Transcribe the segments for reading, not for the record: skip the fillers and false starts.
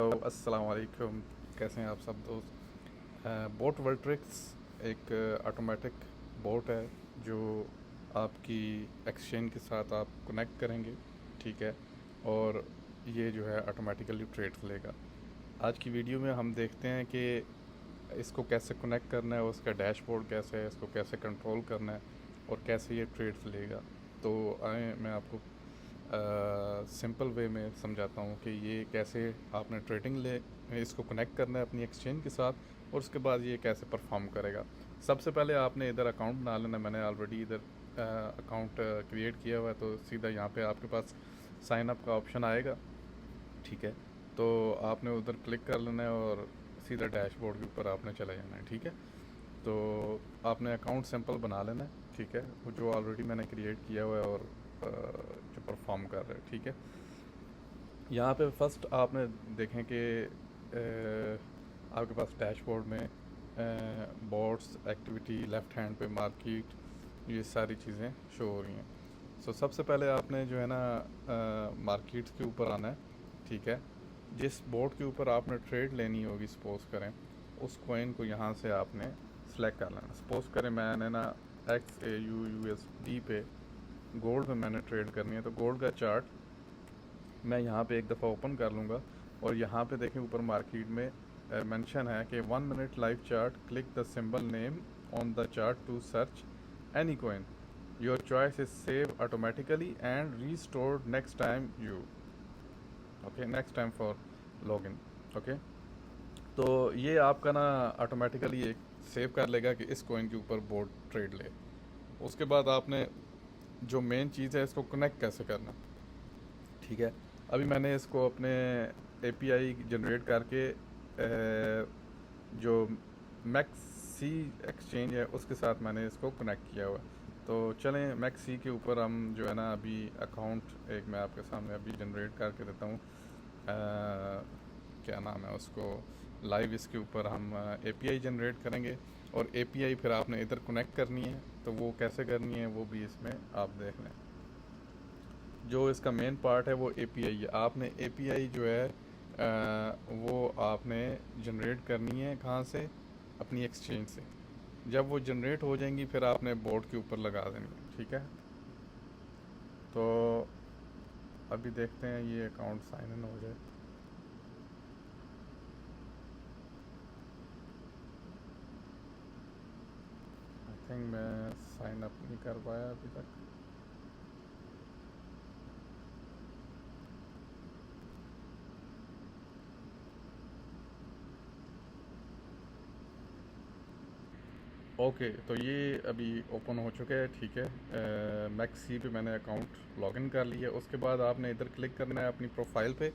तो अस्सलाम वालेकुम। कैसे हैं आप सब दोस्त। बोट वर्ल्ट्रिक्स एक ऑटोमेटिक बोट है जो आपकी एक्सचेंज के साथ आप कनेक्ट करेंगे। ठीक है। और ये जो है ऑटोमेटिकली ट्रेड्स लेगा। आज की वीडियो में हम देखते हैं कि इसको कैसे कनेक्ट करना है, उसका डैशबोर्ड कैसे है, इसको कैसे कंट्रोल करना है और कैसे ये ट्रेड्स लेगा। तो आए मैं आपको सिंपल वे में समझाता हूँ कि ये कैसे आपने ट्रेडिंग ले इसको कनेक्ट करना है अपनी एक्सचेंज के साथ और उसके बाद ये कैसे परफॉर्म करेगा। सबसे पहले आपने इधर अकाउंट बना लेना। मैंने ऑलरेडी इधर अकाउंट क्रिएट किया हुआ है, तो सीधा यहाँ पे आपके पास साइन अप का ऑप्शन आएगा। ठीक है। तो आपने उधर क्लिक कर लेना है और सीधा डैशबोर्ड के ऊपर आपने चले जाना है। ठीक है। तो आपने अकाउंट सिंपल बना लेना है। ठीक है, वो जो ऑलरेडी मैंने क्रिएट किया हुआ है और जो परफॉर्म कर रहा है। ठीक है। यहाँ पे फर्स्ट आपने देखें कि आपके पास डैशबोर्ड में बोर्ड्स एक्टिविटी लेफ़्ट हैंड पे मार्केट ये सारी चीज़ें शो हो रही हैं। सो सबसे पहले आपने जो है ना मार्केट्स के ऊपर आना है। ठीक है। जिस बोर्ड के ऊपर आपने ट्रेड लेनी होगी, सपोज करें उस कॉइन को यहाँ से आपने सेलेक्ट कर लेना। सपोज करें मैंने ना XAUUSD पे गोल्ड में मैंने ट्रेड करनी है, तो गोल्ड का चार्ट मैं यहाँ पे एक दफ़ा ओपन कर लूँगा और यहाँ पे देखें ऊपर मार्केट में मेंशन है कि 1 minute live chart, click the symbol name on the chart to search any coin, your choice is save automatically and restored next time you okay next time for login. Okay. तो ये आपका ना automatically एक save कर लेगा कि इस coin के ऊपर बोर्ड ट्रेड ले। उसके बाद आपने जो मेन चीज़ है इसको कनेक्ट कैसे करना। ठीक है। अभी मैंने इसको अपने एपीआई जनरेट करके जो मैक्सी एक्सचेंज है उसके साथ मैंने इसको कनेक्ट किया हुआ है। तो चलें मैक्सी के ऊपर हम जो है ना अभी अकाउंट एक मैं आपके सामने अभी जनरेट करके देता हूँ। क्या नाम है उसको, लाइव इसके ऊपर हम एपीआई जनरेट करेंगे और एपीआई फिर आपने इधर कनेक्ट करनी है। तो वो कैसे करनी है वो भी इसमें आप देख लें। जो इसका मेन पार्ट है वो एपीआई है। आपने एपीआई जो है वो आपने जनरेट करनी है कहाँ से, अपनी एक्सचेंज से। जब वो जनरेट हो जाएंगी फिर आपने बोर्ड के ऊपर लगा देनी है। ठीक है। तो अभी देखते हैं ये अकाउंट साइन इन हो जाए। आई थिंक मैं साइन अप नहीं कर पाया अभी तक। ओके। तो ये अभी ओपन हो चुका है। ठीक है। मैक्सी पे मैंने अकाउंट लॉगिन कर लिया। उसके बाद आपने इधर क्लिक करना है अपनी प्रोफाइल पे।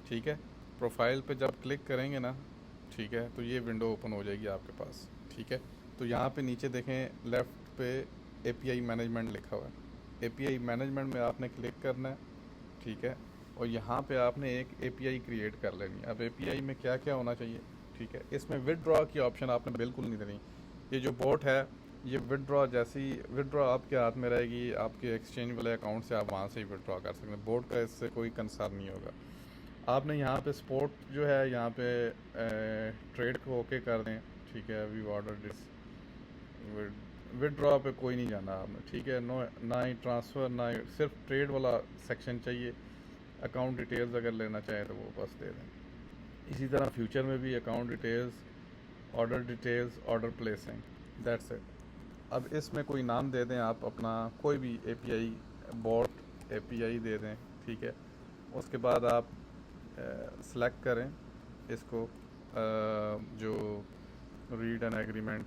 ठीक है। प्रोफाइल पे जब क्लिक करेंगे ना, ठीक है, तो ये विंडो ओपन हो जाएगी आपके पास। ठीक है। तो यहाँ पे नीचे देखें लेफ़्ट पे एपीआई मैनेजमेंट लिखा हुआ है। एपीआई मैनेजमेंट में आपने क्लिक करना है। ठीक है। और यहाँ पे आपने एक एपीआई क्रिएट कर लेनी है। अब एपीआई में क्या क्या होना चाहिए। ठीक है। इसमें विदड्रॉ की ऑप्शन आपने बिल्कुल नहीं देनी। ये जो बोट है ये विदड्रॉ जैसी विदड्रॉ आपके हाथ में रहेगी, आपके एक्सचेंज वाले अकाउंट से आप वहाँ से ही विदड्रॉ कर सकते हैं। बोट का इससे कोई कंसर्न नहीं होगा। आपने यहाँ पे स्पोर्ट जो है यहाँ पे ट्रेड को ओके कर दें। ठीक है। वी ऑर्डर दिस विदड्रॉ पे कोई नहीं जाना आपने। ठीक है। नो, ना ही ट्रांसफ़र, ना ही, सिर्फ ट्रेड वाला सेक्शन चाहिए। अकाउंट डिटेल्स अगर लेना चाहें तो वो बस दे दें। इसी तरह फ्यूचर में भी account details, order placing, that's it. अब इसमें कोई नाम दे दें आप अपना, कोई भी एपीआई बॉट एपीआई दे दें। ठीक है। उसके बाद आप सेलेक्ट करें इसको जो रीड एन एग्रीमेंट,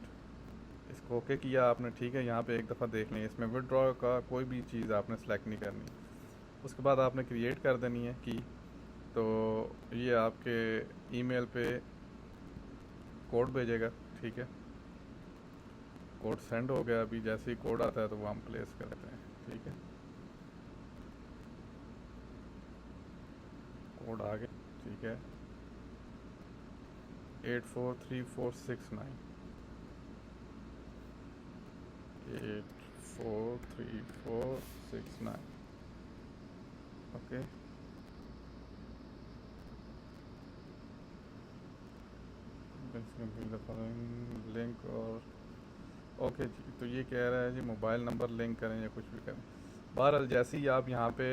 इसको ओके किया आपने। ठीक है। यहाँ पे एक दफ़ा देख लें, इसमें विड्रॉ का कोई भी चीज़ आपने सेलेक्ट नहीं करनी। उसके बाद आपने क्रिएट कर देनी है की। तो ये आपके ईमेल पे कोड भेजेगा। ठीक है। कोड सेंड हो गया। अभी जैसे ही कोड आता है तो वो हम प्लेस करते हैं। ठीक है। कोड आ गया। ठीक है। 843469, 843469। ओके। लिंक और ओके जी। तो ये कह रहा है जी मोबाइल नंबर लिंक करें या कुछ भी करें। बहरहाल जैसे ही आप यहाँ पे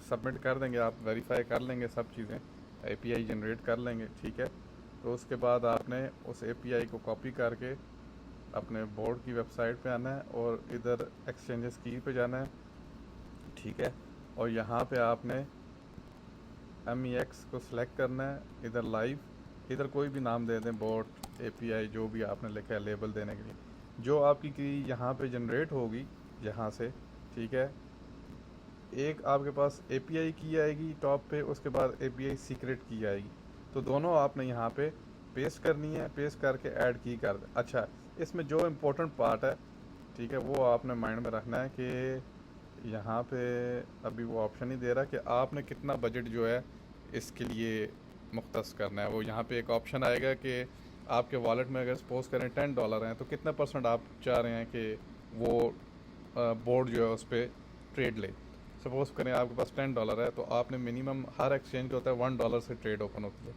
सबमिट कर देंगे, आप वेरीफाई कर लेंगे सब चीज़ें, एपीआई जनरेट कर लेंगे, ठीक है। तो उसके बाद आपने उस एपीआई को कॉपी करके अपने बोर्ड की वेबसाइट पे आना है और इधर एक्सचेंजेस की पे जाना है, ठीक है। और यहाँ पे आपने MEX को सिलेक्ट करना है, इधर लाइव, इधर कोई भी नाम दे दें, बोट एपीआई जो भी आपने लिखा है लेबल देने के लिए। जो आपकी की यहाँ पे जनरेट होगी यहाँ से, ठीक है। एक आपके पास एपीआई की आएगी टॉप पे, उसके बाद एपीआई सीक्रेट की आएगी। तो दोनों आपने यहाँ पे पेस्ट करनी है, पेस्ट करके ऐड की कर दें। अच्छा, इसमें जो इम्पोर्टेंट पार्ट है, ठीक है, वो आपने माइंड में रखना है कि यहाँ पे अभी वो ऑप्शन ही दे रहा है कि आपने कितना बजट जो है इसके लिए मुख्तस करना है। वो यहाँ पे एक ऑप्शन आएगा कि आपके वॉलेट में अगर सपोज करें $10 हैं, तो कितना परसेंट आप चाह रहे हैं कि वो बोर्ड जो है उस पर ट्रेड ले। सपोज करें आपके पास $10 है, तो आपने मिनिमम, हर एक्सचेंज होता है $1 से ट्रेड ओपन होती है,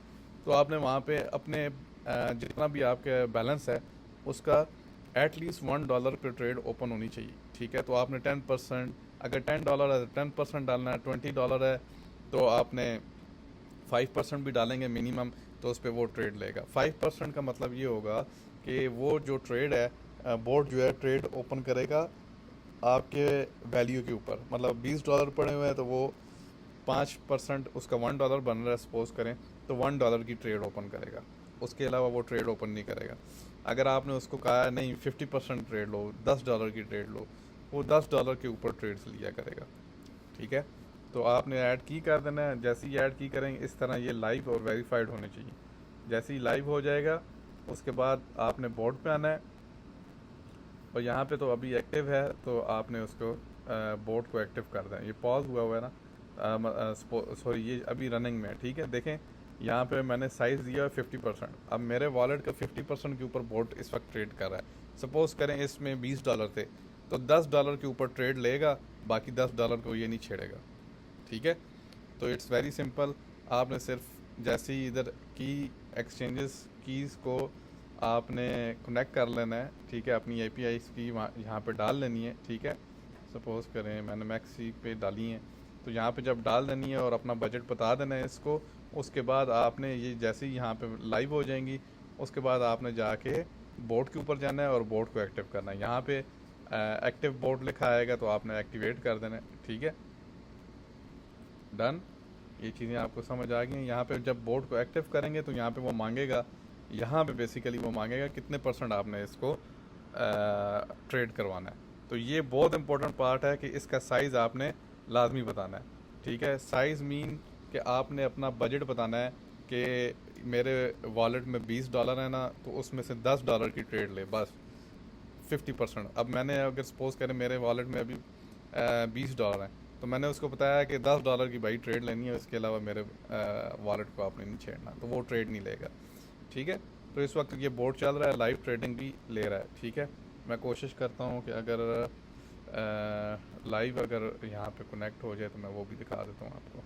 तो आपने वहाँ पे अपने जितना भी आपके बैलेंस है उसका एटलीस्ट $1 पे ट्रेड ओपन होनी चाहिए, ठीक है। तो आपने 10%, अगर $10 है तो 10% डालना है, $20 है तो आपने 5% भी डालेंगे मिनिमम, तो उस पर वो ट्रेड लेगा। 5% का मतलब ये होगा कि वो जो ट्रेड है, बोर्ड जो है ट्रेड ओपन करेगा आपके वैल्यू के ऊपर। मतलब $20 पड़े हुए हैं तो वो 5%, उसका $1 बन रहा है सपोज करें, तो $1 की ट्रेड ओपन करेगा, उसके अलावा वो ट्रेड ओपन नहीं करेगा। अगर आपने उसको कहा नहीं 50% ट्रेड लो, $10 की ट्रेड लो, वो $10 के ऊपर ट्रेड्स लिया करेगा, ठीक है। तो आपने ऐड की कर देना है। जैसे ही ऐड की करेंगे, इस तरह ये लाइव और वेरीफाइड होने चाहिए। जैसे ही लाइव हो जाएगा, उसके बाद आपने बोर्ड पे आना है, और यहाँ पे तो अभी एक्टिव है, तो आपने उसको बोर्ड को एक्टिव कर दें। ये पॉज हुआ हुआ है ना, सॉरी ये अभी रनिंग में है, ठीक है। देखें यहाँ पे मैंने साइज़ दिया है 50%। अब मेरे वॉलेट का 50% के ऊपर बोर्ड इस वक्त ट्रेड कर रहा है। सपोज़ करें इसमें $20 थे, तो $10 के ऊपर ट्रेड लेगा, बाकी $10 को ये नहीं छेड़ेगा, ठीक है। तो इट्स वेरी सिंपल। आपने सिर्फ जैसे ही इधर की एक्सचेंजेस कीज़ को आपने कनेक्ट कर लेना है, ठीक है। अपनी एपीआई की यहाँ पे डाल लेनी है, ठीक है। सपोज़ करें मैंने मैक्सी पे डाली है, तो यहाँ पे जब डाल देनी है और अपना बजट बता देना है इसको। उसके बाद आपने ये जैसे ही यहाँ पे लाइव हो जाएंगी, उसके बाद आपने जाके बोर्ड के ऊपर जाना है और बोर्ड को एक्टिव करना है। यहाँ पे एक्टिव बोर्ड लिखा आएगा, तो आपने एक्टिवेट कर देना है, ठीक है। डन। ये चीज़ें आपको समझ आ गई हैं। यहाँ पे जब बोर्ड को एक्टिव करेंगे तो यहाँ पे वो मांगेगा, यहाँ पे बेसिकली वो मांगेगा कितने % आपने इसको ट्रेड करवाना है। तो ये बहुत इंपॉर्टेंट पार्ट है कि इसका साइज़ आपने लाजमी बताना है, ठीक है। साइज़ मीन कि आपने अपना बजट बताना है कि मेरे वॉलेट में $20 है ना, तो उसमें से $10 की ट्रेड ले बस, 50%। अब मैंने अगर सपोज करें मेरे वॉलेट में अभी $20 हैं, तो मैंने उसको बताया कि $10 की भाई ट्रेड लेनी है, उसके अलावा मेरे वॉलेट को आपने नहीं छेड़ना, तो वो ट्रेड नहीं लेगा, ठीक है। तो इस वक्त ये बोर्ड चल रहा है, लाइव ट्रेडिंग भी ले रहा है, ठीक है। मैं कोशिश करता हूँ कि अगर लाइव अगर यहाँ पे कनेक्ट हो जाए तो मैं वो भी दिखा देता हूँ आपको।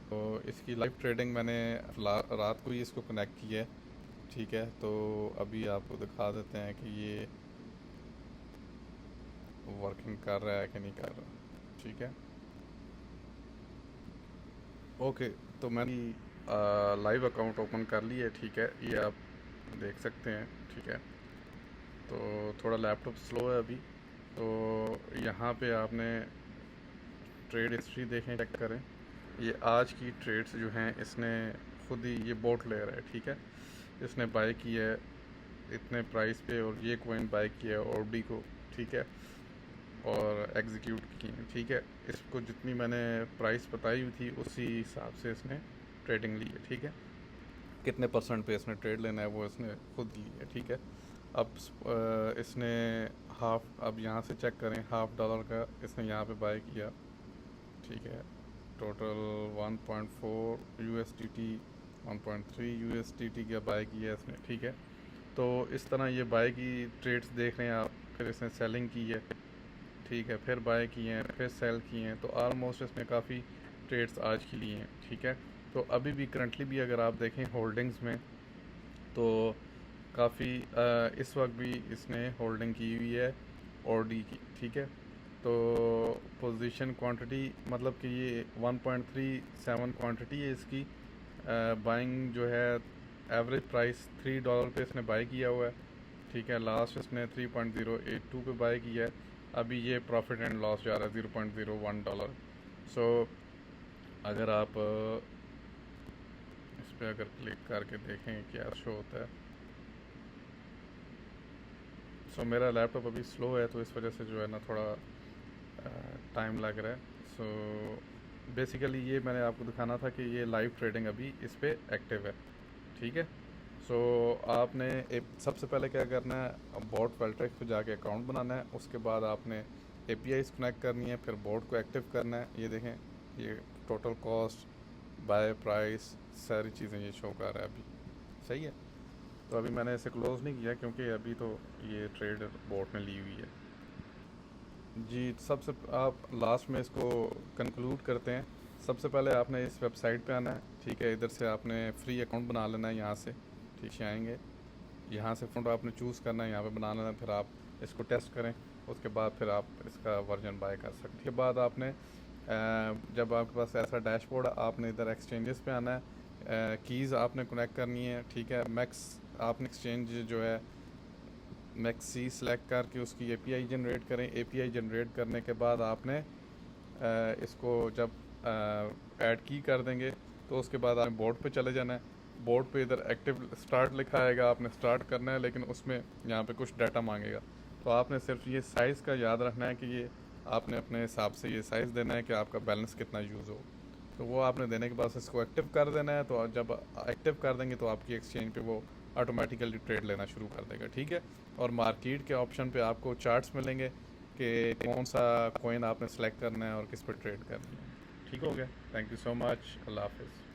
तो इसकी लाइव ट्रेडिंग मैंने रात को ही इसको कनेक्ट किया है, ठीक है। तो अभी आपको दिखा देते हैं कि ये वर्किंग कर रहा है कि नहीं कर रहा, ठीक है। ओके, तो मैंने लाइव अकाउंट ओपन कर लिया है, ठीक है। ये आप देख सकते हैं, ठीक है। तो थोड़ा लैपटॉप स्लो है अभी। तो यहाँ पे आपने ट्रेड हिस्ट्री देखें, चेक करें। ये आज की ट्रेड्स जो हैं इसने खुद ही, ये बोट ले रहा है, ठीक है। इसने बाय किया है इतने प्राइस पे, और ये कॉइन बाय किया है ORD को, ठीक है, और एग्जीक्यूट की हैं, ठीक है। इसको जितनी मैंने प्राइस बताई हुई थी उसी हिसाब से इसने ट्रेडिंग ली है, ठीक है। कितने % पे इसने ट्रेड लेना है वो इसने खुद ली है, ठीक है। अब इसने हाफ, अब यहाँ से चेक करें, $50 का इसने यहाँ पे बाय किया, ठीक है। टोटल 1.4 USDT, 1.3 USDT का बाय किया इसने, ठीक है। तो इस तरह ये बाय की ट्रेड्स देख रहे हैं आप। फिर इसने सेलिंग की है, ठीक है, फिर बाय किए हैं, फिर सेल किए हैं। तो ऑलमोस्ट इसमें काफ़ी ट्रेड्स आज के लिए हैं, ठीक है। तो अभी भी करंटली भी अगर आप देखें होल्डिंग्स में, तो काफ़ी इस वक्त भी इसने होल्डिंग की हुई है ओडी की, ठीक है। तो पोजीशन क्वांटिटी मतलब कि ये 1.37 क्वांटिटी है इसकी। बाइंग जो है एवरेज प्राइस $3 पे इसने बाई किया हुआ है, ठीक है। लास्ट इसने 3.082 पे बाई किया है। अभी ये प्रॉफिट एंड लॉस जा रहा है $0.01। सो अगर आप इस पर अगर क्लिक करके देखें क्या शो होता है। सो मेरा लैपटॉप अभी स्लो है, तो इस वजह से जो है ना थोड़ा टाइम लग रहा है। सो बेसिकली ये मैंने आपको दिखाना था कि ये लाइव ट्रेडिंग अभी इस पर एक्टिव है, ठीक है। सो आपने सबसे पहले क्या करना है, बोट वेल्ट्रेक्स पे जाके अकाउंट बनाना है। उसके बाद आपने APIs कनेक्ट करनी है, फिर बोट को एक्टिव करना है। ये देखें, ये टोटल कॉस्ट, बाय प्राइस, सारी चीज़ें ये शो कर रहा है अभी, सही है। तो अभी मैंने इसे क्लोज़ नहीं किया क्योंकि अभी तो ये ट्रेड बोट में ली हुई है जी। सबसे आप लास्ट में इसको कंक्लूड करते हैं। सबसे पहले आपने इस वेबसाइट पे आना है, ठीक है। इधर से आपने फ्री अकाउंट बना लेना है, यहाँ से ठीक से आएंगे, यहाँ से फ़ोन आपने चूज़ करना है, यहाँ पे बना लेना है। फिर आप इसको टेस्ट करें, उसके बाद फिर आप इसका वर्जन बाय कर सकते हैं। उसके बाद आपने जब आपके पास ऐसा डैशबोर्ड, आपने इधर एक्सचेंजेस पे आना है, कीज़ आपने कनेक्ट करनी है, ठीक है। मैक्स आपने एक्सचेंज जो है मैक्सी सेलेक्ट करके उसकी API जनरेट करें। API जनरेट करने के बाद आपने इसको जब ऐड की कर देंगे, तो उसके बाद आपने बोर्ड पे चले जाना है। बोर्ड पे इधर एक्टिव स्टार्ट लिखा आएगा, आपने स्टार्ट करना है, लेकिन उसमें यहाँ पे कुछ डाटा मांगेगा। तो आपने सिर्फ ये साइज़ का याद रखना है कि ये आपने अपने हिसाब से ये साइज़ देना है कि आपका बैलेंस कितना यूज़ हो। तो वो आपने देने के बाद इसको एक्टिव कर देना है। तो जब एक्टिव कर देंगे तो आपकी एक्सचेंज पे वो ऑटोमेटिकली ट्रेड लेना शुरू कर देगा, ठीक है। और मार्केट के ऑप्शन पे आपको चार्ट्स मिलेंगे कि कौन सा कॉइन आपने सेलेक्ट करना है और किस पर ट्रेड करनी है। ठीक हो गया। Thank you so much. अल्लाह हाफिज़।